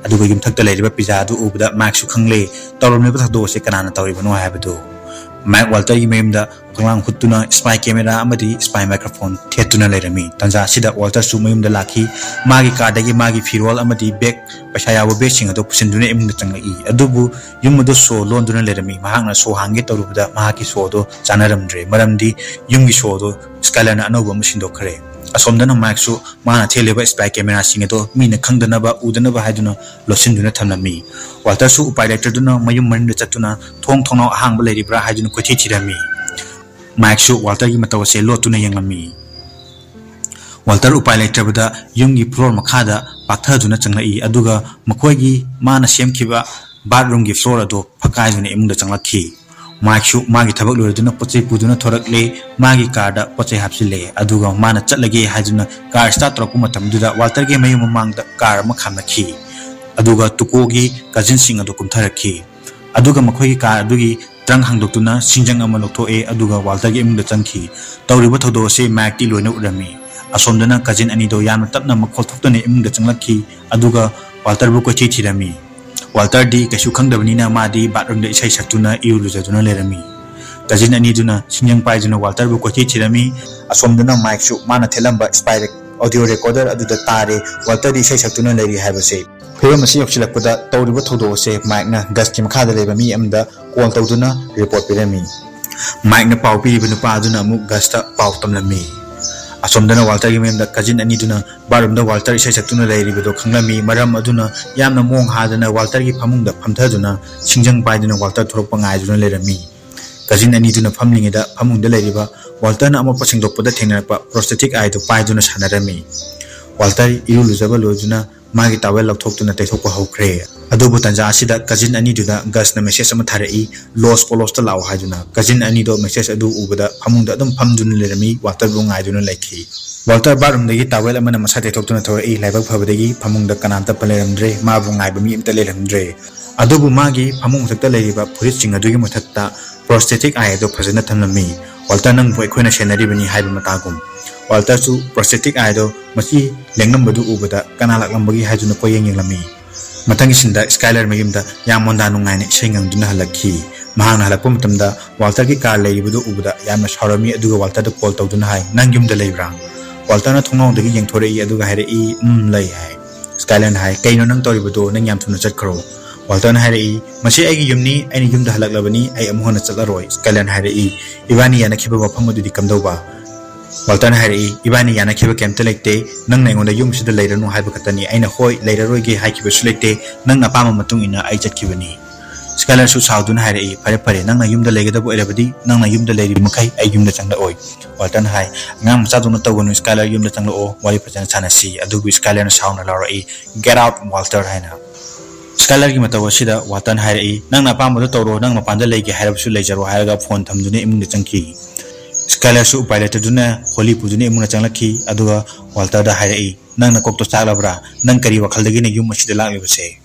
aduga yum thakta leriba pizza adu ubda Mike su khangle tawromne ba thado se kanana tawribano habadu Mike Walter gi mayumda kanglang khutuna spy camera amadi spy microphone thetuna lerami tanja sida Walter su mayumda lakhi magi card gi magi firwal amadi bag pasaya wo bag singa do pusinduna imung changla I adubu yumudo so londuna lerami mahangna so hange tawrubda mahaki so do chanaramdre maramdi yumgi so do Skyler na anoba masindo khare asomdana Mike su mana theleba spy camera singa do mina khangdana ba udana ba haiduna losinduna thamnami Walter su upai director duna mayum mandu chatuna thongna hangba leribra haiduna kothi thirami Mike su Walter gi mataw se lotuna yangami Walter upai director bada yumgi floor makhada pathaduna changla I aduga makhoi gi mana semkhiba bathroom gi floor ado phakai duna imungda changlakhi Mike su magi thabak loriduna pochei puduna thorakle magi car da pochei hapsile aduga mana chatlage haiduna car start troku matamduda Walter ge mayum mangda car ma khamnakhi aduga tuko gi cousin sing adu kumtharakhi aduga makhoi gi car adugi trang hangdoktuna singjang ama loktoe aduga Walter ge imungda changki tawriba thodo se Mike ti loina urami asomdana cousin ani do yamna tapna makhol thoktane imungda changlakhi aduga Walter bu kochi thirami Walter di kasu khangdabani na madi bathroom da isai saktuna iulujaduna lerami cousin ani duna singjang paijuna Walter bu kochi thirami asomdana Mike su mana thelamba spy audio recorder aduda tare Walter di isai saktuna leri haibase Filmasi yokchilakpada tawriba thodo se Mike na gas ki makhada leba mi amda call tawduna report pirami Mike na pau pi binu pa aduna mu gas ta pau tamlami asomdana Walter gi memda cousin ani duna barum da Walter isai saktuna leri bedo khanglami maram aduna yamna mong hadana Walter gi phamung da phamthaduna singjang paiduna Walter thorokpa ngaiduna lerami cousin ani duna phamlinge da phamung da leriba Walter na ama pasing dokpada thengnarpa prosthetic eye do paiduna sanarami Walter irulujaba lojuna magi tawel lokthokuna teithokpa hokre adubu tanja asida cousin ani duna gas na message ama tharai los polos ta law haiduna cousin ani do message adu ubada phamungda adum phamduna lerami Walter bu ngaiduna lekhi Walter barum dagi tawel ama na masa teithokuna thorai laibak phabadagi phamungda kananta paleramdre ma bu ngaiba mi imta leramdre adubu magi phamung thakta leriba phurit sing adugi muthakta prosthetic eye do phajana thamlami Walter nang boi khoina senari bani haiba matagum Walter su prosthetic eye do masi lengnam badu ubada kana laklambagi haijuna koyeng yenglami mathangi sinda Skyler mayumda yamonda nungaine sengang duna halakhi mahangna halakpa matamda Walter gi car leibadu ubada yamna sharami aduga Walter da call tawduna hai nang yumda leibra Walter na thongnong dagi yengthore aduga haire I lei hai Skyler hai kaino nang toribadu nang yam thuna chatkro Walter hai masi aigi yumni aini yumda halaklabani ai amuhona chatlaroi Skyler hai ibani yana khiba wafam adu di kamdauba Walter hai ibani yana khiba kemta lekte nang naingonda yum sida leiranu haiba khatani aina hoi leiraroi ge haikiba su lekte nang apama matung ina ai chatkibani Skyler su sauduna hai pare pare nang na yumda legadabu erabadi nang na yumda leiri makai ai yumda changda oi Walter hai ngam chaduna tawgonu Skyler yumda changla o wali phajana chanasi adugu Skyler na sauna larai get out Walter haina Skyler gi mataw asida Walter hai nang na apama do tawro nang mapanda legi hairabu su leijaro hairaga phone thamdune imungda changki Skylar su upay letaduna holi pujuni imuna changlakhi aduga Walter da hairei nangna kokto chaklabra nang kari wakhaldagi ne yum masida laibase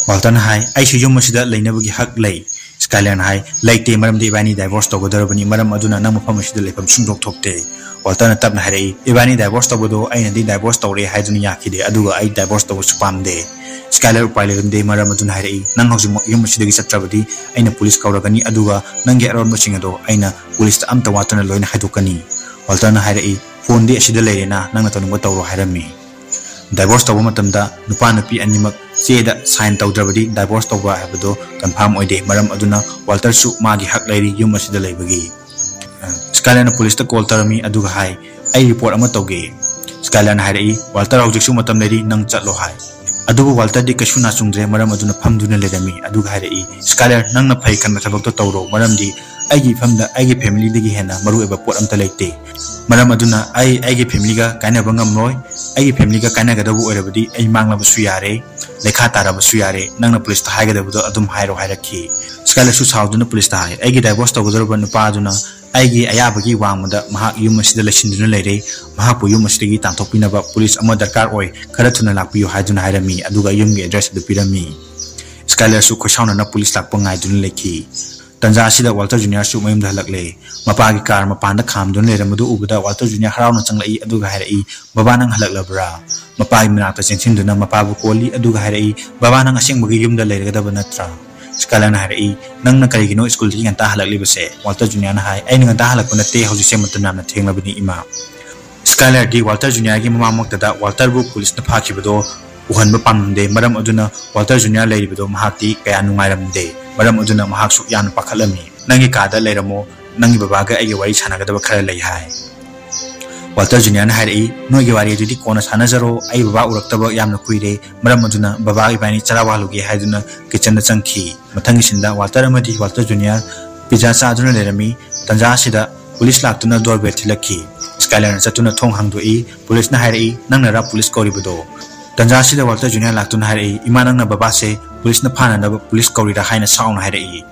Walter na hai ai su yum masida leinabagi hak lei Skylar na hai leite maramdi ibani divorce togodarabani maram aduna nang mafam masida leipam sungdok thokte Walter na tabna hairei ibani divorce togodo aina di divorce tawre haiduni yakhide aduga ai divorce togo supamde Skylar upay letamde maram aduna hairei nang hausi yum masida gi satrabadi aina police kauragani aduga nangi aron masingado aina police ta amta watana loina haidukani Walter na hairei phone di asida leirena nangna tonungba tawro hairami divorce tawba matamda nupa nupi animak cheda sign tawdrabadi divorce tawba habado confirm oide maram aduna Walter su magi hak leiri yum asida leibagi Skylar na police ta call tarami aduga hai ai report ama tawge Skylar na hairei Walter hojik su matam leiri nang chatlo hai adubu Walter di kashu na chungdre maram aduna phamduna lerami aduga hairei Skylar nangna phai kan mathabak to tawro maram di aigi famda aigi family dagi hena maru eba pot amta leite maram aduna aigi family ga kaina bangam roi aigi family ga kaina ga dabu oirabadi ai mangla basu yare lekha tara basu yare nangna police ta haiga dabu adum hairo hairakhi Skylar su sauduna police ta hai aigi divorce tawgodorba nupa aduna aigi ayabagi wangmada mahak yum masida lashinduna leire mahak pu yum masida gi tanthokpinaba police ama darkar oi khara thuna lakpiyo haiduna hairami aduga yum gi address du pirami Skylar su khosauna na police lakpa ngai dun lekhi Tanja asida Walter Junior su mayum halakle mapagi car mapanda khamdun leramadu ubada Walter Junior harauna changlai aduga hairei baba nang halaklabra mapagi minakta chenchinduna mapabu koli aduga hairei baba nang asengmagi yumda leirgadaba natra Skylar na hairei nangna karigino school gi nganta halakli base Walter Junior na hai ai nganta halakpa natte hoji se matana na thenglabani ima Skylar di Walter Junior gi mamamoktada Walter bu police na phakibado uhanba pamde maram aduna Walter Junior leiribado mahati kaya nungairamde maram aduna mahak su yan pakhalami nangi kada leiramo nangi babaga ai wari chanagadaba khara lei hai Walter Junior na hairei nogi wari judi kona sanajaro ai baba uraktaba yamna kuire maram aduna baba ibani charawalugi haiduna kitchen da changki mathangi sinda Walter amadi Walter Junior pizza cha aduna lerami tanja sida police laktuna doorbell thilakhi Skylar na chatuna thong hangdoi police na hairei nangna ra police koribado tanja sida Walter Junior laktuna hairei imanang na baba se police na phana na police korira haina sauna hairei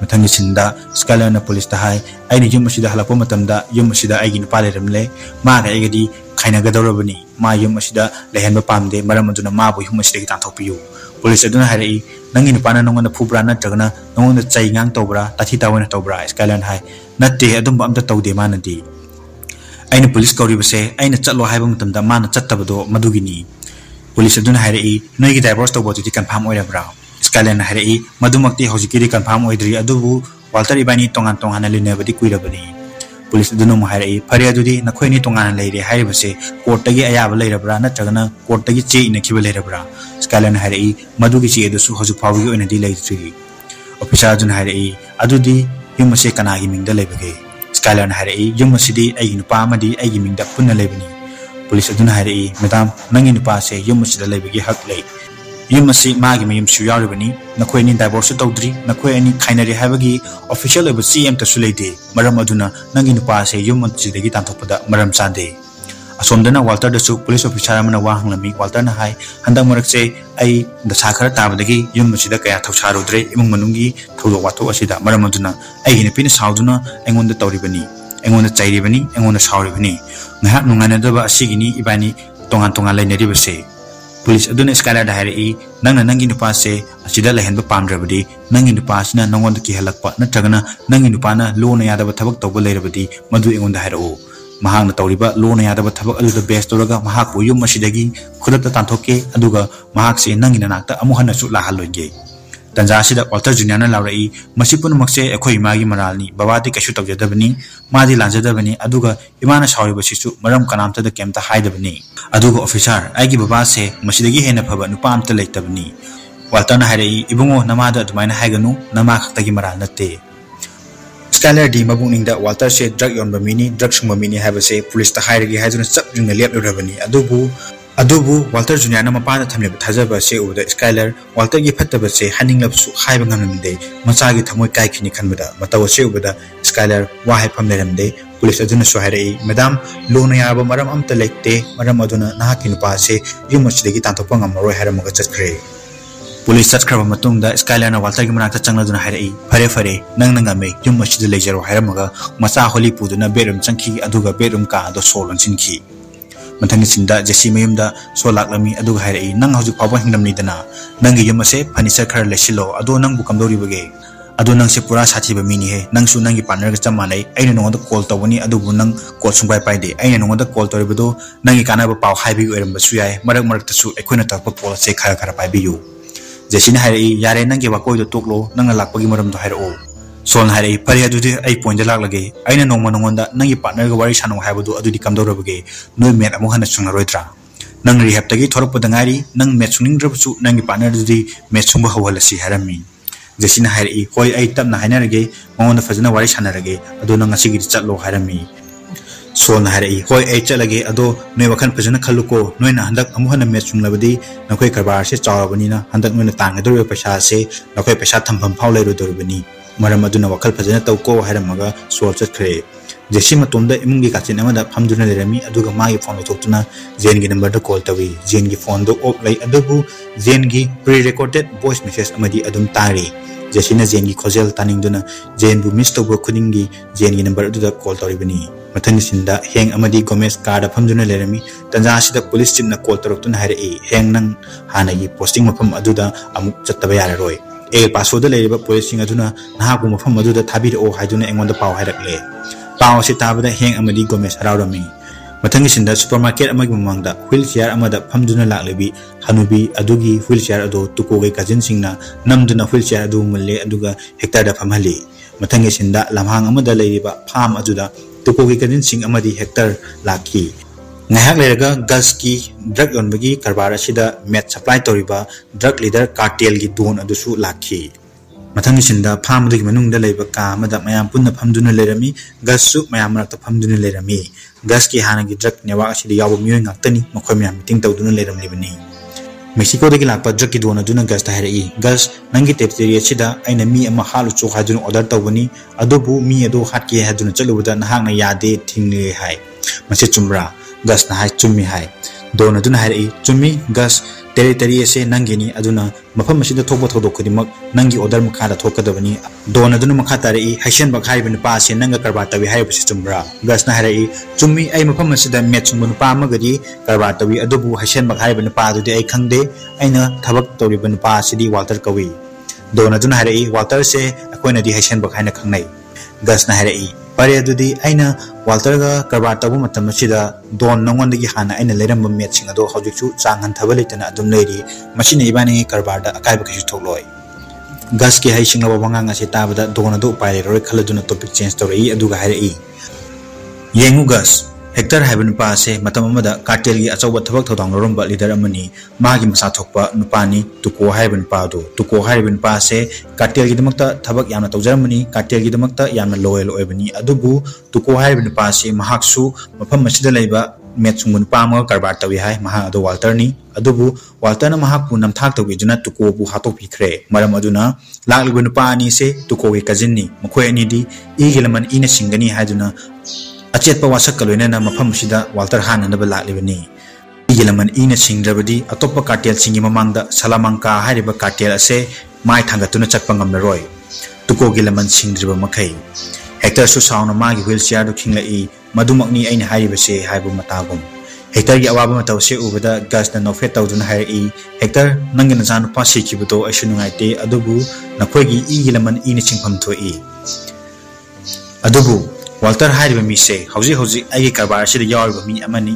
mathangi sinda Skylar na police ta hai ai ni yum asida halakpa matamda yum asida ai gi nupa leramle ma ga egadi khaina gadorabani ma yum asida lehenba pamde maram aduna ma bu yum asida gi tanthokpiyu police aduna hairei nangi nupana nongon na phubra na tragana nongon na chai ngang tobra tathi tawena tobra Skylar hai natte adum amta tawde manadi aina police koribase aina chatlo haiba matamda mana chattabado madugini police aduna hairei noigi divorce tawbo ti confirm oirabra Skylar na hairei madumakti hojikiri confirm oidri adubu Walter ibani tongan tongana linebadi kuirabani police aduna mo hairei phare adudi nakhoini tongana leire hairibase court tagi ayaba leirabra natragana court tagi che inakhiba leirabra Skylar na hairei madugi che edasu hoju phawgi oinadi leitri officer aduna hairei adudi yumase kanagi mingda lebage Skylar na hairei yumasidi ai nupa amadi ai mingda punna lebani police aduna hairei madam nangi nupa se yumasida lebagi hak lei yumasi magi mayum su yaribani nakhoi ni divorce tawdri nakhoi ani khainari habagi official eba CM ta suleide maram aduna nangi nupa se yumasidi tanthokpada maram chande asomdana Walter dasu police officer amana wahanglami Walter na hai handang morakse ai da sakhara tabadagi yumasida kaya thawsarudre imung manungi thodo watho asida maram aduna ai hine pin sauduna engonda tawribani engonda chairibani engonda sauribani ngahak nunganadaba asigini ibani tongan tongan lainari base police aduna Skylar da hairei nangna nangi nupa se asida lehenba pamdrabadi nangi nupa sina nongonda ki halakpa natragana nangi nupa na lona yadaba thabak tawba leirabadi madu engonda hairao mahakna tawriba lona yadaba thabak aduda base toraga mahak bu yum asidagi khudata tanthokke aduga mahak se nangi nanakta amuhanna su lahaloge tanja sida Walter Junior na lawrai masipun makse ekhoi magi maralni babati kashu tawjadabani madi lanjadabani aduga imana sauriba sisu maram kanamta da kemta haidabani aduga officer aigi baba se masidagi hena phaba nupa amta leitabani Walter na hairei ibungo namada adumaina haiganu nama khaktagi maral natte Skylar di mabungingda Walter se drug yonba mini drug sungba mini habase police ta hairegi haiduna chap jungna lep lurabani adubu Walter Junior na mapana thamleba thajaba se uda Skylar Walter gi phattaba se haning lapsu haiba ngamnamde macha gi thamoi kai khini khanbada mataw se ubada Skylar wa haifam leramde police aduna so hairei madam lona yaba maram amta lekte maram aduna nahaki nupa se yumasidi gi tanthokpa ngamroi hairamaga chakre police चटखरब मतुंगदा स्काइलाइनर वाल्टर की मनाक्ता चंगलादुना हायरई फरे फरे नंग नंगामे युम मसिद लेजरो हायरमगा मचा होली पुदुना बेडरूम चंखी अदुगा बेडरूम का दो सोलन सिनखी मथंग सिंदा जेसी मयुमदा सोलाकलमी अदुगा हायरई नंग हजु फाबो हिंगलमनिदना नंगी युम असे फर्नीचर खर लेसिलो अदो नंगबु कमदोरिबगे अदो नंगसे पुरा साथीबा मिनी हे नंगसु नंगी पार्टनर ग चमानै आइना नंगदा कॉल तवनी अदुबु नंग कॉल सुंबाय पाइदे आइना नंगदा कॉल तोरिबदो नंगी कानाबा पाव हाइबि ओइरमबसु याय मरक मरक तसु एखोइना तकपा कॉल से खरा खरा पाइबियु जेसिन हायरई यारे नंगे वाकोइदो तोकलो नंगा लाकपगी मरमदो हायरओ सोन हायरई फरे अदुदि आई पॉइंट लाकलगे आइना नोंमा नंगोंदा नंगी पार्टनर ग वारी सानो हायबदो अदुदि कमदोरबगे नोय मेट अमु हना सुंगरोइद्रा नंग रिहैब तगी थोरपद ngairi नंग मेट सुंगिंद्रबसु नंगी पार्टनर दुदि मेट सुंबा हवलसी हायरमी जेसिन हायरई होय आई तबना हायनरगे मंगोंदा फजना वारी सानरगे अदो नंग असिगि चटलो हायरमी सोन हायरई होय आई चलगे अदो नोय वखन फजना खल्लुको नोयना हंदक अमुहन मेट सुंगलबदी नखोय करबार से चावबनीना हंदक नोयना तांगदोर पैसा से नखोय पैसा थंफम फाव लेरोदोरबनी मरम अदुना वखल फजना तौको हायरमगा सोल चटखरे जेसी मतोंदा इमुंगी काचिन अमदा फमदुना लेरमी अदुगा मागी फोन लथोक्तुना जेन गी नंबर द कॉल तवी जेन गी फोन दो ऑफ लै अदुबु जेन गी प्री रिकॉर्डेड वॉइस मेसेज अमदी अदुम तारी जेसिना जेन गी खोजेल तानिंगदुना जेन बु मिस तौबो खुदिंगी जेन गी नंबर अदुदा कॉल तौरिबनी मथंग सिंदा हेंग अमदी गोमेस कार्ड फमदुना लेरमी तंजा सिदा पुलिस चिमना कॉल तौरक्तुना हायरई हेंग नंग हानागी पोस्टिंग मफम अदुदा अमुक चत्तबा याररोय ए पासोदा लेरिबा पुलिस सिंग अदुना नाहागु मफम अदुदा थाबिरओ हायदुना एंगोंदा पाव हायरकले पाव से ताबदा हेंग अमदी गोमेस हराउरमी मथंग सिंदा सुपरमार्केट अमगी ममंगदा व्हील चेयर अमदा फमदुना लाकलेबी हनुबी अदुगी व्हील चेयर अदो तुकोगे कजिन सिंगना नमदुना व्हील चेयर अदु मुल्ले अदुगा हेक्टर दा फमहली मथंग सिंदा लमहांग अमदा लेरिबा फार्म अदुदा तुकोगे कजिन सिंग अमदी हेक्टर लाकी नायक लेरगा गस की ड्रग योनबगी करबार असिदा मेट सप्लाई तोरिबा ड्रग लीडर कार्टेल की दोन अदुसु लाखी मथंग सिंदा फार्म दगी मनुंगदा लेबा का अमदा मयाम पुन्ना फमदुना लेरमी गससु मयाम मरक्ता फमदुना लेरमी गस की हानगी ड्रग नेवा असिदा यावो मियोय ngakतनी मखोय मयाम मीटिंग तौदुना लेरमलिबनी मेक्सिको दगी लाकपा ड्रग की दोन अदुना गस ता हायरई गस नंगी टेरिटरी असिदा आइना मी अमा हालु चो हादुना ऑर्डर तौबनी अदुबु मी अदो हाटके हादुना चलुबदा नहांगना यादे थिंगले हाय मसे चुमरा गस ना हाय चुम्मी हाय दोन अदुना हायरई चुम्मी गस टेरिटरी से नंगिनी अदुना मफम मसिदा थोबो थोदो खुदिमक नंगी ऑर्डर मखादा थोकदबनी दोन अदुना मखा तारई हाइशन बखाइब नुपा से नंगा करबा तबी हायबसि चुमरा गस ना हायरई चुम्मी आई मफम मसिदा मेट सुंग नुपा मगदी करबा तबी अदुबु हाइशन बखाइब नुपा दुदि आई खंगदे आइना थबक तौरिब नुपा सिदी वाल्टर कवी दोन अदुना हायरई वाल्टर से अखोइना दी हाइशन बखाइना खंगनै गस ना हायरई परे अदुदी आइना वाल्टर गा करबा तबु मतम सिदा दोन नंगोंदगी हाना आइना लेरम मेट सिंग अदो हौजिकसु चांगन थबा लेतना अदुम लेरी मसिना इबानी करबा दा अकाइब कहिसु थोकलोय गस की हाइ सिंग बंगांग असे ताबदा दोन अदो उपाय लेरोय खलदुना टॉपिक चेंज तौरई अदुगा हायरई येंगु गस हेक्टर हाइब नुपा से मतम अमदा कार्टेल की अचौबा थबक थौदांग लरमबा लीडर अमनी मागी मसा थोकपा नुपानी तुको हाइब नुपा दो तुको हाइब नुपा से कार्टेल की दमकता थबक यामना तौजरमनी कार्टेल की दमकता यामना लॉयल ओइबनी अदुबु तुको हाइब नुपा से महाक्सु मफम मसिदा लेबा मेट सुंग नुपा अमगा करबार तवी हाय महा अदो वाल्टरनी अदुबु वाल्टरना महाकु नमथाक तौबिजुना तुको बु हातोपिखरे मरम अदुना लाकलिबा नुपा अनि से तुको के कजिननी मखोय अनिदी इगिलमन इना सिंगनी हायदुना अचेत वासक लोइना मफम सिदा वाल्टर हाननब लाकलिबनी इगिलमन इना सिंग्रबदी अतोप कार्टेल सिंगी ममांगदा सलामंका हारिबा कार्टेल असे माय थांगतुना चटपा ngamnaroy तुको गिलमन सिंग्रिबा मखै हेक्टर सु साउना मागी व्हील चेयर दु खिंगलाई मदुमकनी आइना हारिबसे हाइबु मतागुम हेक्टर की अवाब मतौसे उबदा गसना नोफेट तौदुना हायरई हेक्टर नंगी नजानु पासी किबतो आइसु नुंगाइते अदुबु नखोयगी इगिलमन इना चिंगफम थोई अदुबु वाल्टर हारिबा मिसे हौजी हौजी आइगे करबार सिदा यावरबा मी अमनी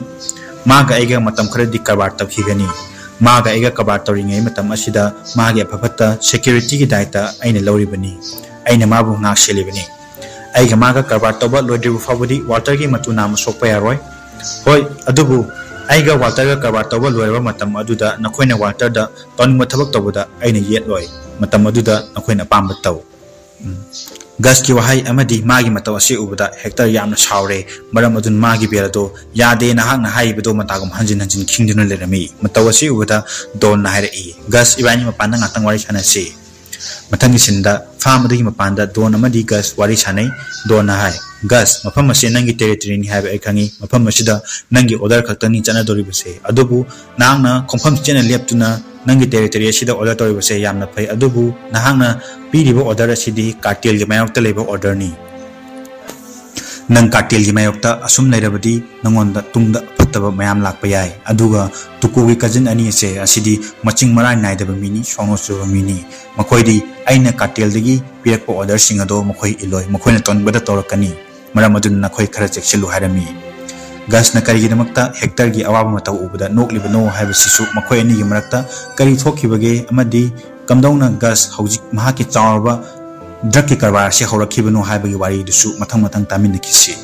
मागा आइगा मतम खरदी करबार तौखिगनी मागा आइगा करबार तौरिङै मतम असिदा मागे अफफता सिक्युरिटी की दायित्व आइना लौरिबनी आइना माबु ngak सेलिबनी आइगा मागा करबार तौबा लोइद्रिबु फावदी वाल्टर की मतु नाम सोकपा यारोय होय अदुबु आइगा वाल्टर का करबार तौबा लोइरबा मतम अदुदा नखोइना वाल्टर दा तौनिंगबा थबक तौबदा आइना येतलोय मतम अदुदा नखोइना पामबा तौ गस की वहाई अमदी मागी मतौ असे उबदा हेक्टर यामना सावरे मरम अदुन मागी बेरदो यादे नहांगना हाइबदो मतागम हंजिन हंजिन खिंगदुना लेरमी मतौ असे उबदा दोन ना हायरई गस इबानी मपाना ngaktang wari sanase Matang isinda farm adagi mapanda don amadi gas wari sanai don na hai gas mafam ase nangi territory ni haiba ekhangi mafam asida nangi order khaktani chana dori base adubu nangna confirm chena leptuna nangi territory asida order tori base yamna phai adubu nahangna piribo order asidi cartel gi mayokta leba order ni nang cartel gi mayokta asum leirabadi nangonda tungda fataba mayam lakpa yai aduga tukugi cousin ani ase asidi maching marai naidaba mini sono suba mini makoidi aina cartel dagi pirakpa order singado makoi iloi makoina tonbada torakani maram aduna khoi khara cheksilu harami gas na kari gidamakta hectare gi awaba mata ubada nokliba no haiba sisu makoi ani gi marakta kari thokibage amadi kamdongna gas hauji mahaki chawrba drug ki karbar se horakhibano haiba gi wari dusu mathang tamin kisi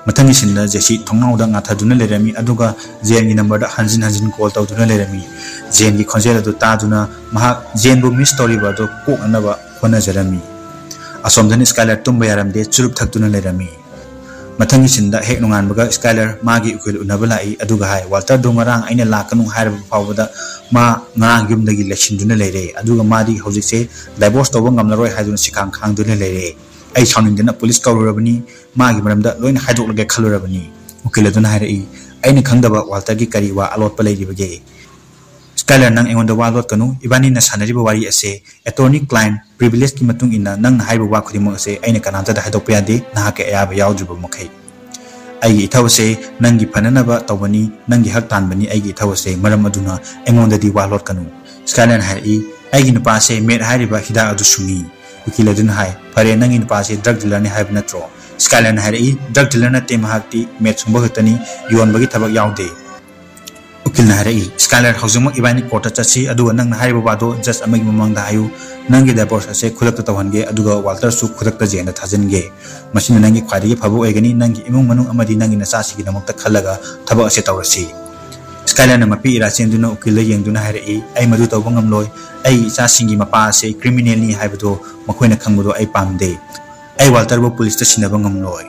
mathang isinda jesi thongnauda ngathaduna lerami aduga jen gi number da hanjin call tawduna lerami jen gi khonjel adu taduna mahak jen bu miss story ba do ko anaba khona jarami asomdan skylar tumba yaramde churup thakduna lerami mathang isinda hek nongan baga skylar magi ukil unabala I aduga hai walter dongarang aina lakanu hairba fawda ma ngarang yumdagi lechinduna lere aduga madi hojikse divorce tawba ngamlaroi haiduna sikang khangduna lere ai sauningdana police kawrabani magi maramda loina haidolage khalurabani ukiladuna hairi aina khangdaba walter gi kari wa alot palai dibage skylar nang engonda walot kanu ibani na sanariba wari ase attorney client privilege ki matung ina nang haiba wa khudimo ase aina kananta da haidok payade na ka ayaba yawjuba mokai ai ithawse nangi phananaba tawbani nangi hak tanbani ai ithawse maram aduna engonda di walot kanu skylar hai ai gi nupa se met hariba hida adu sumi ukiladun hai pare nangi nupa se drug dealer ni haib natro skylar hai drug dealer na tem hakti met sumba gatani yon bagi thabak yawde ukilna harai skylar haujuma ibani court chachi aduga nang haiba bado just amagi mamangda hayu nangi divorce ase khulakta tawhange aduga walter su khulakta jena thajinge masina nangi khwadi phabu egani nangi imung manung amadi nangi nacha sigi namakta khalaga thaba ase tawrasi skylar na mapi ira chenduna ukilla yengduna harai ai madu tawbangam loi ai cha singi mapa ase criminal ni haibado makoina khangbudo ai pamde ai walter bo police ta sinabangam loi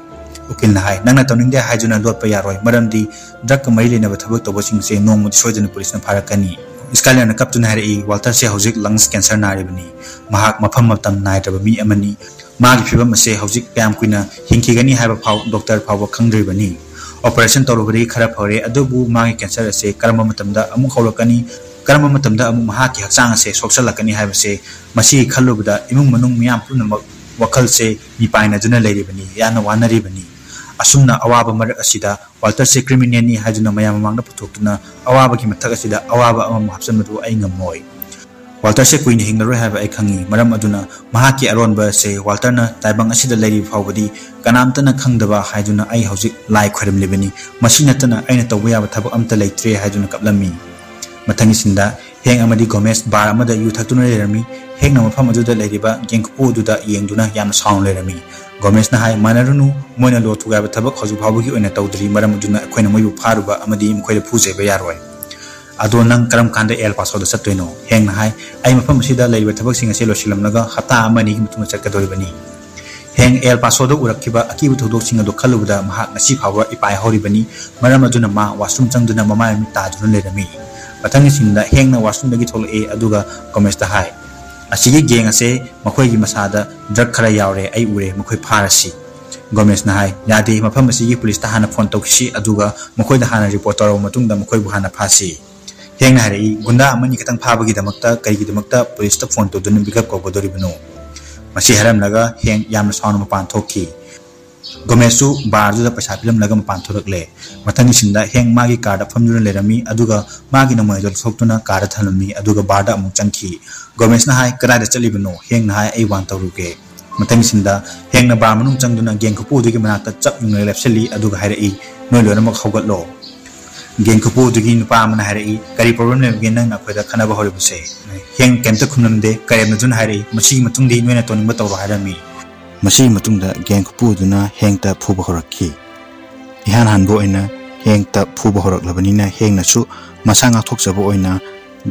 ukil na hai nangna tawning de haijuna lot pa yaroi maramdi drug ka maile na bathabak to bosing se nong mudi soidana police na pharakani skylar na kaptuna hari walter se hojik lungs cancer naribani mahak mafam matam naitaba mi amani magi phibam se hojik pam kuina hingkigani haiba phau doctor phau khangdribani operation torobari khara phore adubu magi cancer se karama matamda amu khawlakani karama matamda amu mahaki hakchang se soksalakani haiba se masi khalubda imung manung miyam punamak wakal se nipaina juna leiribani yana wanaribani asumna awaba mar asida walter se criminal ni hajuna mayam mangna puthokuna awaba ki mathak asida awaba amam hapsan madu ai ngamoi walter se kuini hingnaroi haba ai khangi maram aduna mahaki aronba se walter na taibang asida leiri phawbadi kanamtana khangdaba hajuna ai hojik lai khwarim lebani masinatana aina tawya ba thabak amta leitre hajuna kaplami mathangi sinda heng amadi gomes bar amada yu thakuna lerami heng na mafam aduda leiriba gengku duda yengduna yam sound lerami gomes na hai manarunu moina lo thuga ba thabak hoju phawbugi oina tawdri maram aduna khoina moyu pharuba amadi mkhoida phuje ba yaroi ado nang karam kanda el paso da sattoino heng na hai ai mafam sida leiba thabak singa se losilamnaga hata amani gi mutunga chakadori bani heng el paso do urakkiba akibu thodok singa do khalubuda maha ngasi phawa ipai hori bani maram aduna ma washroom changduna mama mi ta dun lerami pathangi sinda heng na washroom dagi thol e aduga gomes da hai asigi geng ase makhoi gi masada drug khara yaure ai ure makhoi pharasi gomes na hai yade mafam asigi police ta hana phone tawkisi aduga makhoi da hana report taraw matungda makhoi bu hana phasi heng na hai gunda amani katang phabagi damakta kai gi damakta police ta phone to dun bigap ko godori bino masi haram laga heng yamna sound mapan thoki gomesu barju da paisa film laga mapan thorakle mathangi sinda heng magi card famjuna lerami aduga magi na moy jol thoktuna card thalami aduga barda amu changki gomes na hai kara da chalibno heng na hai ai wan tawruke mathangi sinda heng na bar manung changduna geng khupu dugi manata chap nung lepseli aduga hairi noi lona mak hawgatlo geng khupu dugi nupa amna hairi kari problem le gen nang na khoida khana ba hori buse heng kemta khunamde kare na jun hairi machi matungdi noina toning ba tawra harami masi matungda geng khupu duna hengta phuba horakki ihan hanbo ina hengta phuba horaklabani heng na chu masanga thokjabo oina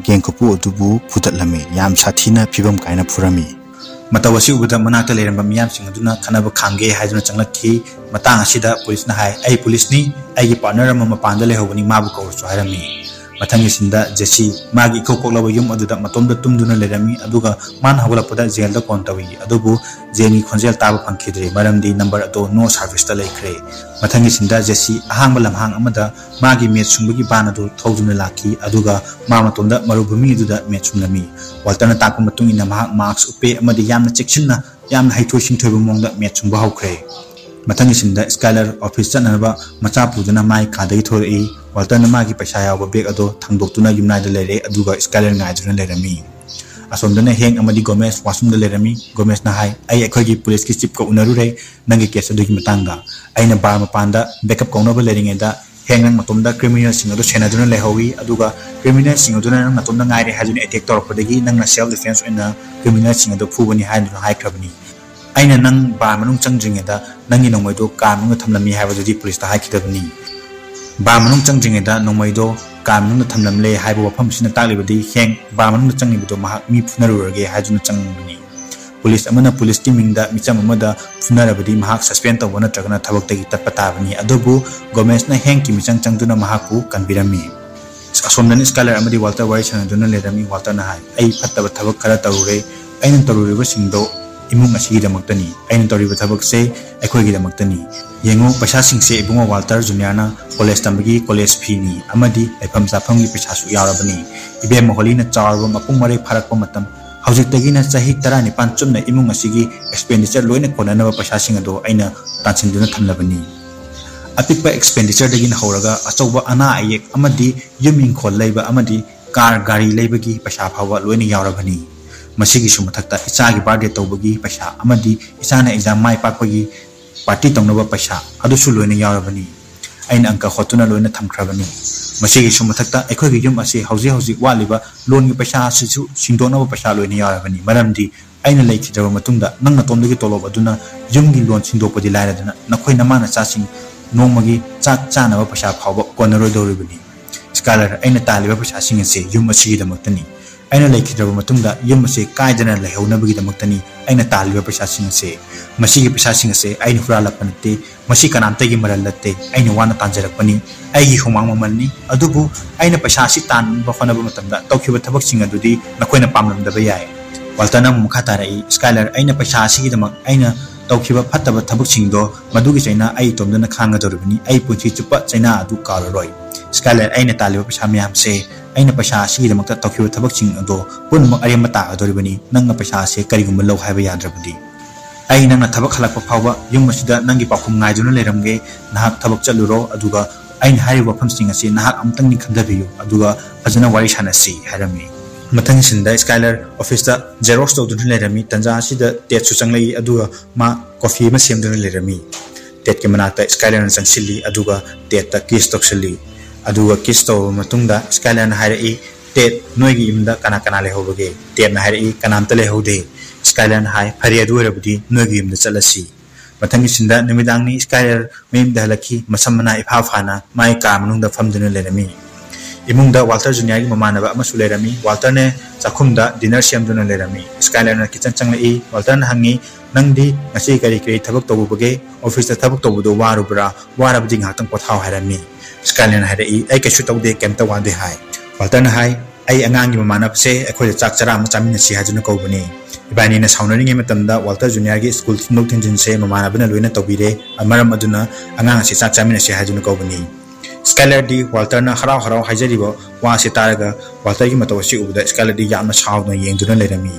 geng khupu dubu phudatlami yam sathina phibam kaina phurami matawasi ubada manakta leramba miyam sing aduna khanaba khamge haiduna changlakki matang asida police na hai ai police ni ai gi partner ma panda le hobani mabu ko chu harami Mathangi sinda Jesse magi kokok lawa yum aduda matomda tumduna lerami aduga man hawalapada jail da kon tawi adubu jeni khonjel taba phangkhidre maramdi number ato no service ta laikre mathangi sinda Jesse ahang balam hang amada magi met sungbugi banadu thawduna laki aduga ma matomda marubhumi aduda met sunami waltana takpa matung ina mahak marks upe amadi yamna chekchinna yamna haithoi singthoi bumongda met sungba hawkre mathangi sinda Skylar office chanaba macha puduna mai kadai thori Walter namagi paisa yawa beg ado thangdoktuna yumnai da lere aduga Skylar ngaiduna lerami asomdana heng amadi Gomez wasum da lerami Gomez na hai ai ekhogi police ki chief ko unarure nangi case adugi matanga aina bar mapanda backup kauna ba leringe da heng nang matomda criminal sing ado senaduna lehawi aduga criminal sing aduna nang matomda ngaire hajuni attack torpodagi nang na self defense ina criminal sing ado phubani haiduna hai krabni aina nang bar manung changjinge da nangi nongmaido kanung thamlami haibadudi police ta haikidabni ba manung changjinge da nongmaido kanung thamlamle haibo wafam sina taklibadi heng ba manung changibido mahak mi phunarurage hajuna changbni police amana police teaming da micham amada phunarabadi mahak suspend tawna tragana thabak tagi tatpatabani adubu Gomez na heng ki michang changduna mahaku kanbirami asomdan Skylar amadi Walter wari chanaduna lerami Walter na hai ai phattaba thabak khara tarure aina taruriba singdo imung asigi damaktani aina toriba thabak se ekhoigi damaktani yengo paisa singse ibungo Walter Junior na college tambagi college fee ni amadi laifam safam gi paisa su yarabani ibe moholi na charwa mapung mare pharakpa matam hauzik tagi na chahi 19 chumna imung asigi expenditure loina konana ba paisa sing ado aina tansinduna thamlabani apikpa expenditure dagi na horaga achauba ana ayek amadi yuming khol leiba amadi car gari leibagi paisa phawa loina yarabani masigi sumathakta ichagi birthday tawbagi paisa amadi isana exam mai pakpagi party tongnaba paisa adusu loina yarabani aina angka khotuna loina thamkhrabani masigi sumathakta ekhogi yum ase hauji waliba loan gi paisa asisu singdonaba paisa loina yarabani maramdi aina leikhidawa matungda nangna tomdagi tolob aduna yumgi loan singdopadi lairadana nakhoi namana chasing nongmagi chak chanaba paisa phawba konaroi doribani Skylar aina taliba paisa singase yum asigi damaktani aina leikhidawa matungda yum ase kaidana lehaunabagi damaktani aina taliba paisa singase masigi paisa singase aina huralapante masi kanamtagi maralatte aina wana tanjarakpani aigi humang mamalni adubu aina paisa si tan ba fanaba matamda tawkhiba thabak sing adudi nakoina pamlamdaba yai waltana mukha tarai Skylar aina paisa sigi damak aina tawkhiba phattaba thabak singdo madugi chaina ai tomdana khanga doribani ai punchi chupa chaina adu kararoi Skylar aina taliba paisa myamse aina paisa sigi damakta tawkhiba thabak sing ado punma aremata adoribani nanga paisa se karigumba law haiba yadrabadi ai nang thabak halakpa phawba yum masida nangi pakhum ngaiduna leramge nahak thabak chaluro aduga ai hari wafam sing ase nahak amtang ni khandabiyu aduga fajana wari sanasi harami mathang sinda Skylar office da xerox tawduna lerami tanja asida tet su changlai aduga ma coffee ma semduna lerami tet ke manata Skylar na changsilli aduga tet ta kiss toksilli aduga kiss taw matungda Skylar na harai tet noigi imda kana kana lehobage tet na harai kanamta lehode Skylar na hai phari adu rabudi noigi imda chalasi mathangi sinda nimidangni Skylar mem dalaki masamna ifa phana mai ka manungda famduna lerami imungda Walter Junior gi mamanaba amasu lerami Walter ne chakhumda dinner semduna lerami Skylar na kitchen changlai Walter na hangi nangdi ngasi kari kari thabak tawbage office ta thabak tawbudo warubra warabdi nghatang pothau harami Skylar na harai ai kaishu tawde kemta wande hai Walter na hai ai angangi mamanab se ekhoi chak chara ma chamina si hajuna kawbani ibani na saunari matamda Walter Junior gi school nok thinjin se mamanabna loina tawbire amaram aduna angang si chak chamina si hajuna kawbani Skylar di Walter na harau haijaribo wa se taraga Walter gi matawasi ubuda Skylar di yamna saawna yengduna lerami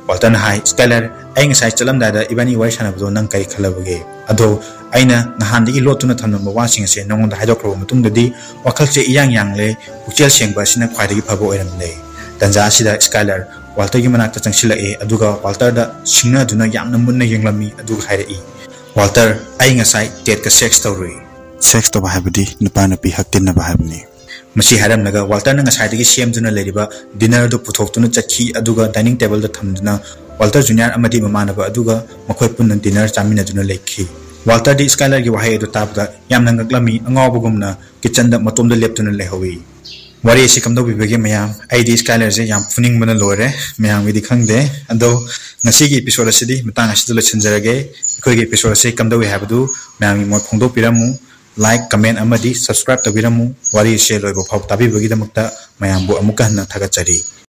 Walter na hai Skylar ai ngasai chalamda da ibani wai sanabdo nang kai khalabage ado aina nahan di lotuna thamnamba wasing se nongonda haidokro matungdadi wakhalche iyangle ukchel sengba sina khwaidagi phabo oiramle tanja sida Skylar Walter gi manakta changsilae aduga Walter da singna duna yamna munna yenglami aduga hairi Walter ai ngasai tet ka sex tawri sex to bahabdi nupa napi haktin na bahabni masi haram naga Walter na ngasai dagi semduna leriba dinner do puthokuna chakhi aduga dining table da thamduna Walter Junior amadi mamanaba aduga makhoi punna dinner chamina duna lekhi Walter di Skylar gi wahai do tabda yamna ngaklami angawbugumna kitchen da matomda leptuna lehawi wari si kamdo bibege mayam ai di Skylar je yam funing bana lore mayam wi di khangde ando ngasi gi episode asidi matang asidi lachanjarage khoi gi episode se kamdo wi habdu mayam mo phongdo piramu like comment अमदी सब्सक्राइब तबिरमु वारी से लोइबो फाव ताबिबगिदमक्ता मयामबु अमुका हन्ना थागतचरी।